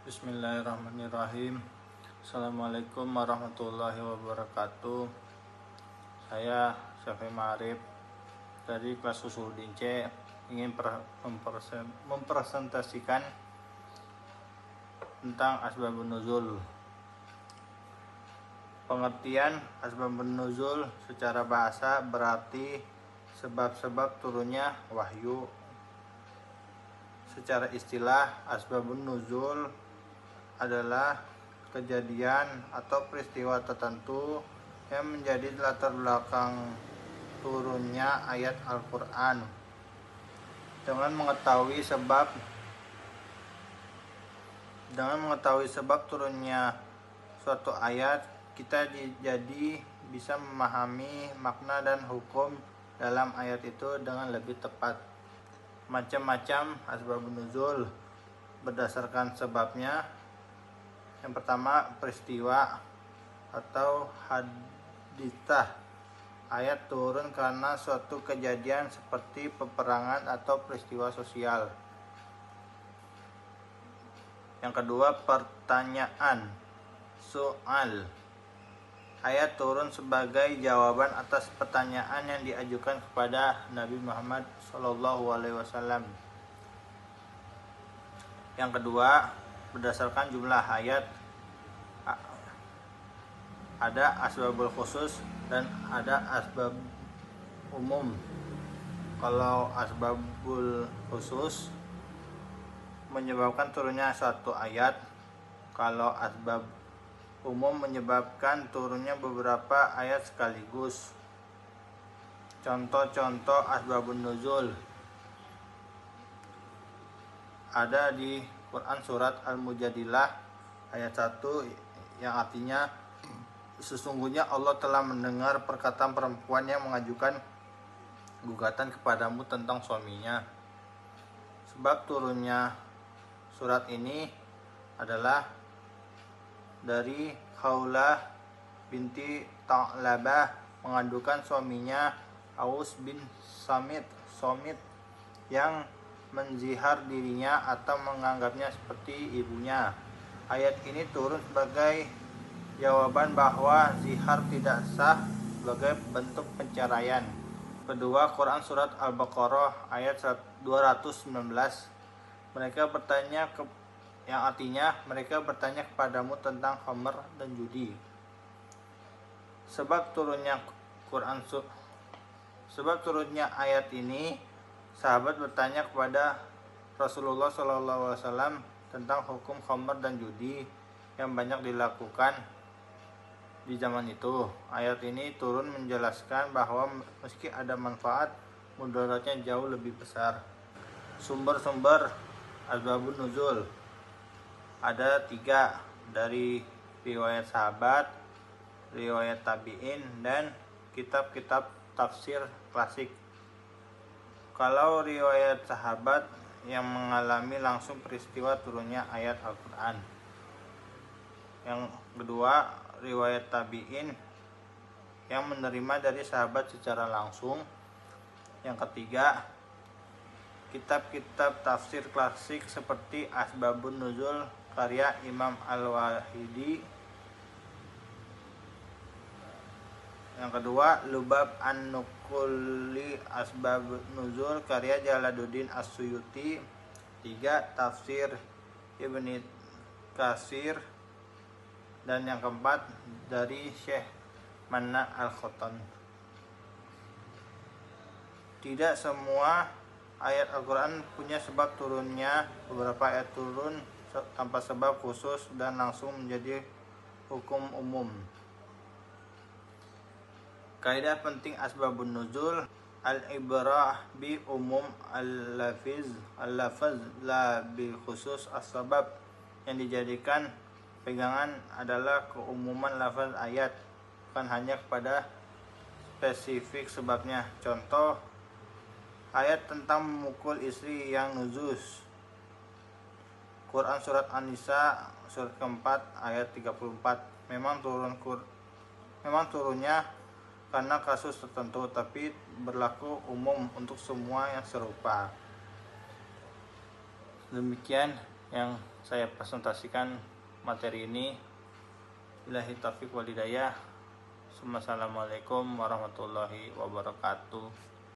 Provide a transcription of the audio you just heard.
Bismillahirrahmanirrahim. Assalamualaikum warahmatullahi wabarakatuh. Saya Syafi Ma'arif dari kelas Usuluddin C ingin mempresentasikan tentang asbabun nuzul. Pengertian asbabun nuzul secara bahasa berarti sebab-sebab turunnya wahyu. Secara istilah, asbabun nuzul adalah kejadian atau peristiwa tertentu yang menjadi latar belakang turunnya ayat Al-Quran. Dengan mengetahui sebab turunnya suatu ayat, kita jadi bisa memahami makna dan hukum dalam ayat itu dengan lebih tepat. Macam-macam asbabun nuzul berdasarkan sebabnya. Yang pertama, peristiwa atau haditsah. Ayat turun karena suatu kejadian seperti peperangan atau peristiwa sosial. Yang kedua, pertanyaan, soal. Ayat turun sebagai jawaban atas pertanyaan yang diajukan kepada Nabi Muhammad SAW. Yang kedua, berdasarkan jumlah ayat, ada asbabul khusus dan ada asbab umum. Kalau asbabul khusus menyebabkan turunnya suatu ayat, kalau asbab umum menyebabkan turunnya beberapa ayat sekaligus. Contoh-contoh asbabun nuzul ada di Quran surat Al-Mujadilah ayat 1 yang artinya, sesungguhnya Allah telah mendengar perkataan perempuan yang mengajukan gugatan kepadamu tentang suaminya. Sebab turunnya surat ini adalah dari Khawlah binti Ta'labah mengadukan suaminya Aus bin Samit yang menzihar dirinya atau menganggapnya seperti ibunya. Ayat ini turun sebagai jawaban bahwa zihar tidak sah sebagai bentuk penceraian. Kedua, Quran surat Al-Baqarah ayat 219. Yang artinya mereka bertanya kepadamu tentang khamr dan judi. Sebab turunnya ayat ini, sahabat bertanya kepada Rasulullah SAW tentang hukum khamr dan judi yang banyak dilakukan di zaman itu. Ayat ini turun menjelaskan bahwa meski ada manfaat, mudaratnya jauh lebih besar. Sumber-sumber asbabun nuzul ada 3, dari riwayat sahabat, riwayat tabi'in, dan kitab-kitab tafsir klasik. Kalau riwayat sahabat yang mengalami langsung peristiwa turunnya ayat Al-Quran. Yang kedua, riwayat tabi'in yang menerima dari sahabat secara langsung. Yang ketiga, kitab-kitab tafsir klasik seperti Asbabun Nuzul karya Imam Al-Wahidi. Yang kedua, Lubab An-Nuquli Asbab Nuzul karya Jalaluddin As-Suyuti. 3, Tafsir Ibni Katsir. Dan yang keempat, dari Syekh Manna Al-Khoton. Tidak semua ayat Al-Quran punya sebab turunnya. Beberapa ayat turun tanpa sebab khusus dan langsung menjadi hukum umum. Kaidah penting asbabun nuzul: al-ibrah bi umum al-lafz la bi khusus as-sabab. Yang dijadikan pegangan adalah keumuman lafaz ayat, bukan hanya kepada spesifik sebabnya. Contoh, ayat tentang memukul istri yang nuzuz, Quran surat An-Nisa surat keempat ayat 34. Memang turunnya karena kasus tertentu, tapi berlaku umum untuk semua yang serupa. Demikian yang saya presentasikan materi ini. Billahi taufiq wal hidayah. Assalamualaikum warahmatullahi wabarakatuh.